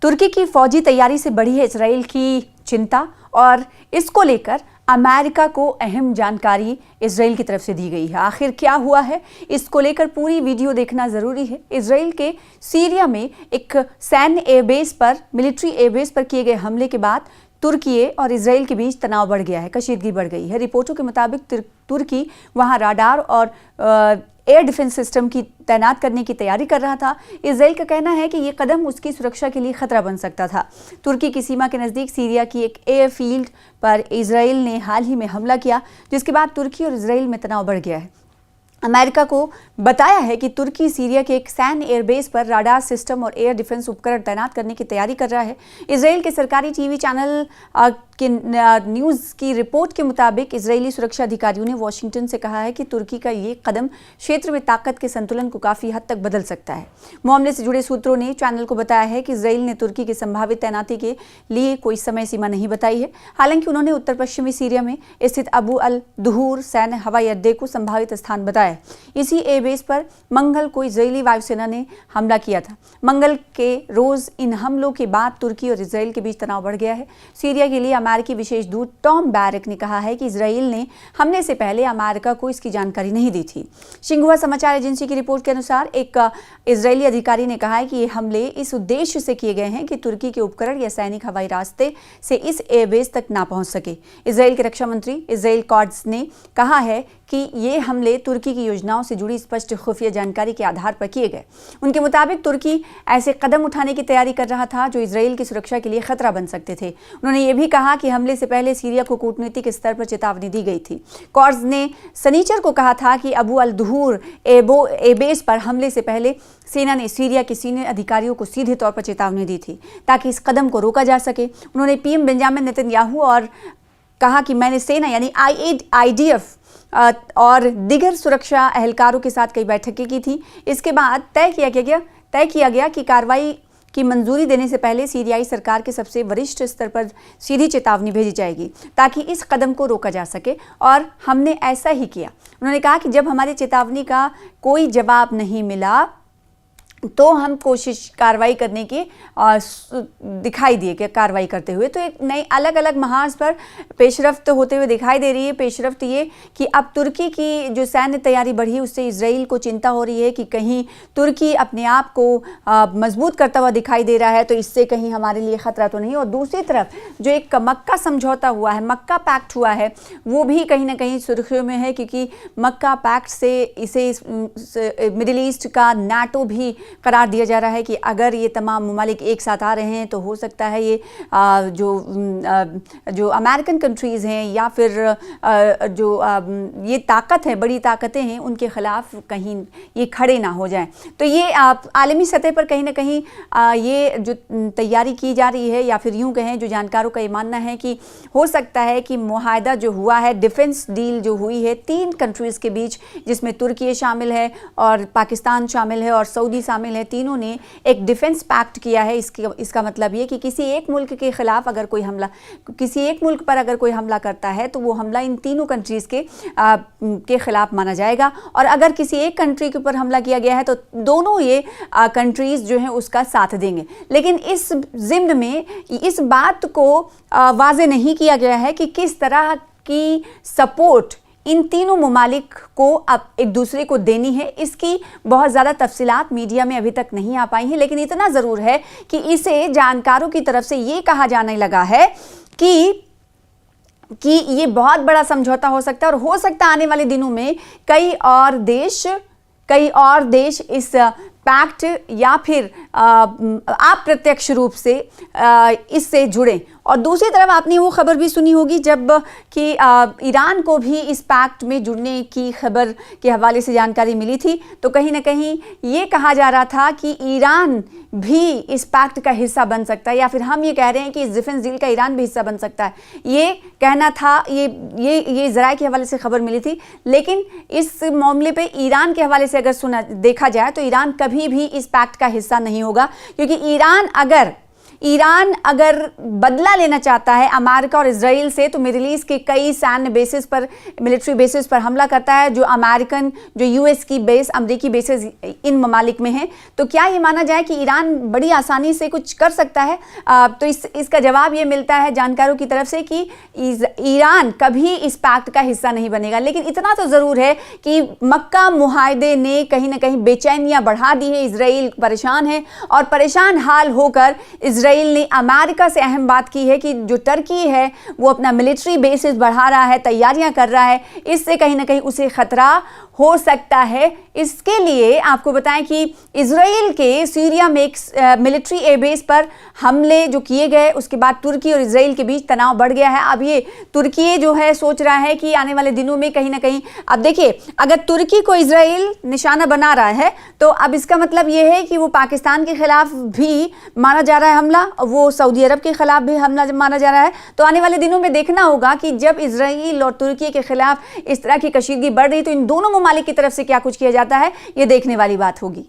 तुर्की की फौजी तैयारी से बढ़ी है इजराइल की चिंता और इसको लेकर अमेरिका को अहम जानकारी इजराइल की तरफ से दी गई है। आखिर क्या हुआ है, इसको लेकर पूरी वीडियो देखना ज़रूरी है। इजराइल के सीरिया में एक सैन्य एयरबेस पर, मिलिट्री एयरबेस पर किए गए हमले के बाद तुर्की और इजराइल के बीच तनाव बढ़ गया है, कशीदगी बढ़ गई है। रिपोर्टों के मुताबिक तुर्की वहां राडार और एयर डिफेंस सिस्टम की तैनात करने की तैयारी कर रहा था। इजराइल का कहना है कि ये कदम उसकी सुरक्षा के लिए खतरा बन सकता था। तुर्की की सीमा के नज़दीक सीरिया की एक एयरफील्ड पर इजराइल ने हाल ही में हमला किया, जिसके बाद तुर्की और इजराइल में तनाव बढ़ गया है। अमेरिका को बताया है कि तुर्की सीरिया के एक सैन्य एयरबेस पर राडार सिस्टम और एयर डिफेंस उपकरण तैनात करने की तैयारी कर रहा है। इजराइल के सरकारी टीवी चैनल के न्यूज़ की रिपोर्ट के मुताबिक इजरायली सुरक्षा अधिकारियों ने वॉशिंगटन से कहा है कि तुर्की का ये कदम क्षेत्र में ताकत के संतुलन को काफ़ी हद तक बदल सकता है। मामले से जुड़े सूत्रों ने चैनल को बताया है कि इजराइल ने तुर्की की संभावित तैनाती के लिए कोई समय सीमा नहीं बताई है। हालांकि उन्होंने उत्तर पश्चिमी सीरिया में स्थित अबू अल दुहूर सैन्य हवाई अड्डे को संभावित स्थान बताया। इसी एयरबेस पर मंगल को इजरायली वायुसेना ने हमला किया था। मंगल के रोज इन हमलों के बाद तुर्की और इजराइल के बीच तनाव बढ़ गया है। सीरिया के लिए अमेरिकी विशेष दूत टॉम बैरक ने कहा है कि इजराइल ने हमले से पहले अमेरिका को इसकी जानकारी नहीं दी थी। शिंहुआ समाचार एजेंसी की रिपोर्ट के अनुसार एक इजरायली अधिकारी ने कहा है कि ये हमले इस उद्देश्य से किए गए हैं कि तुर्की के उपकरण या सैनिक हवाई रास्ते से इस एयरबेस तक ना पहुंच सके। इजराइल के रक्षा मंत्री इजराइल कॉट्स ने कहा है कि ये हमले तुर्की की योजनाओं से जुड़ी स्पष्ट खुफिया जानकारी के आधार पर किए गए। उनके मुताबिक तुर्की ऐसे कदम उठाने की तैयारी कर रहा था जो इजराइल की सुरक्षा के लिए खतरा बन सकते थे। उन्होंने ये भी कहा कि हमले से पहले सीरिया को कूटनीतिक स्तर पर चेतावनी दी गई थी। कॉर्स ने शनिचर को कहा था कि अबू अल दुहूर एयरबेस पर हमले से पहले सेना ने सीरिया के सीनियर अधिकारियों को सीधे तौर पर चेतावनी दी थी ताकि इस कदम को रोका जा सके। उन्होंने पीएम बेंजामिन नेतन्याहू और कहा कि मैंने सेना यानी IDF और दिगर सुरक्षा एहलकारों के साथ कई बैठकें की थी। इसके बाद तय किया गया कि कार्रवाई की मंजूरी देने से पहले सीरियाई सरकार के सबसे वरिष्ठ स्तर पर सीधी चेतावनी भेजी जाएगी ताकि इस कदम को रोका जा सके, और हमने ऐसा ही किया। उन्होंने कहा कि जब हमारी चेतावनी का कोई जवाब नहीं मिला तो हम कोशिश कार्रवाई करने की दिखाई दिए कि कार्रवाई करते हुए तो एक नई अलग अलग महाज पर पेशरफ्त होते हुए दिखाई दे रही है। पेशरफ्त ये कि अब तुर्की की जो सैन्य तैयारी बढ़ी है उससे इजराइल को चिंता हो रही है कि कहीं तुर्की अपने आप को मजबूत करता हुआ दिखाई दे रहा है तो इससे कहीं हमारे लिए खतरा तो नहीं। और दूसरी तरफ जो एक मक्का समझौता हुआ है, मक्का पैक्ट हुआ है, वो भी कहीं ना कहीं सुर्खियों में है क्योंकि मक्का पैक्ट से इसे मिडिल ईस्ट का नाटो भी करार दिया जा रहा है कि अगर ये तमाम ममालिक एक साथ आ रहे हैं तो हो सकता है ये जो अमेरिकन कंट्रीज़ हैं या फिर जो ये ताकत है, बड़ी ताकतें हैं, उनके ख़िलाफ़ कहीं ये खड़े ना हो जाएं। तो ये आलमी सतह पर कहीं ना कहीं ये जो तैयारी की जा रही है, या फिर यूँ कहें जो जानकारों का ये मानना है कि हो सकता है कि मुआहदा जो हुआ है, डिफेंस डील जो हुई है 3 कंट्रीज़ के बीच, जिसमें तुर्की शामिल है और पाकिस्तान शामिल है और सऊदी शामिल है, तीनों ने एक डिफेंस पैक्ट किया है। इसका मतलब ये कि किसी एक मुल्क के खिलाफ अगर कोई हमला, किसी एक मुल्क पर अगर कोई हमला करता है तो वो हमला इन तीनों कंट्रीज़ के खिलाफ माना जाएगा, और अगर किसी एक कंट्री के ऊपर हमला किया गया है तो दोनों ये कंट्रीज़ जो हैं उसका साथ देंगे। लेकिन इस ज़िम्न में इस बात को वाज़े नहीं किया गया है कि किस तरह की सपोर्ट इन तीनों ममालिक को अब एक दूसरे को देनी है। इसकी बहुत ज़्यादा तफसीलात मीडिया में अभी तक नहीं आ पाई हैं, लेकिन इतना ज़रूर है कि इसे जानकारों की तरफ से ये कहा जाने लगा है कि ये बहुत बड़ा समझौता हो सकता है, और हो सकता है आने वाले दिनों में कई और देश इस पैक्ट या फिर अप्रत्यक्ष रूप से इससे जुड़े। और दूसरी तरफ आपने वो खबर भी सुनी होगी जब कि ईरान को भी इस पैक्ट में जुड़ने की खबर के हवाले से जानकारी मिली थी, तो कहीं ना कहीं ये कहा जा रहा था कि ईरान भी इस पैक्ट का हिस्सा बन सकता है, या फिर हम ये कह रहे हैं कि इस डिफेंस डील का ईरान भी हिस्सा बन सकता है। ये कहना था, ये ज़राए के हवाले से खबर मिली थी। लेकिन इस मामले पे ईरान के हवाले से अगर देखा जाए तो ईरान कभी भी इस पैक्ट का हिस्सा नहीं होगा, क्योंकि ईरान अगर ईरान अगर बदला लेना चाहता है अमेरिका और इजराइल से तो मिडिल ईस्ट के कई सैन्य बेसिस पर, मिलिट्री बेसिस पर हमला करता है, जो अमेरिकन, जो यूएस की बेस, अमेरिकी बेसिस इन ममालिक में हैं। तो क्या ये माना जाए कि ईरान बड़ी आसानी से कुछ कर सकता है? तो इसका जवाब ये मिलता है जानकारों की तरफ से कि ईरान कभी इस पैक्ट का हिस्सा नहीं बनेगा। लेकिन इतना तो ज़रूर है कि मक्का मुआहदे ने कहीं ना कहीं बेचैनियाँ बढ़ा दी है, इजराइल परेशान है और परेशान हाल होकर इजराइल ने अमेरिका से अहम बात की है कि जो टर्की है वो अपना मिलिट्री बेसिस बढ़ा रहा है, तैयारियां कर रहा है, इससे कहीं ना कहीं उसे खतरा हो सकता है। इसके लिए आपको बताएं कि इजराइल के सीरिया में एक मिलिट्री एयरबेस पर हमले जो किए गए, उसके बाद तुर्की और इजराइल के बीच तनाव बढ़ गया है। अब ये तुर्की जो है सोच रहा है कि आने वाले दिनों में कहीं ना कहीं, अब देखिए अगर तुर्की को इजराइल निशाना बना रहा है तो अब इसका मतलब ये है कि वो पाकिस्तान के खिलाफ भी माना जा रहा है हमला, वो सऊदी अरब के खिलाफ भी हमला माना जा रहा है। तो आने वाले दिनों में देखना होगा कि जब इजराइल और तुर्की के खिलाफ इस तरह की कशीदगी बढ़ रही तो इन दोनों ममालिक की तरफ से क्या कुछ किया जाता है, ये देखने वाली बात होगी।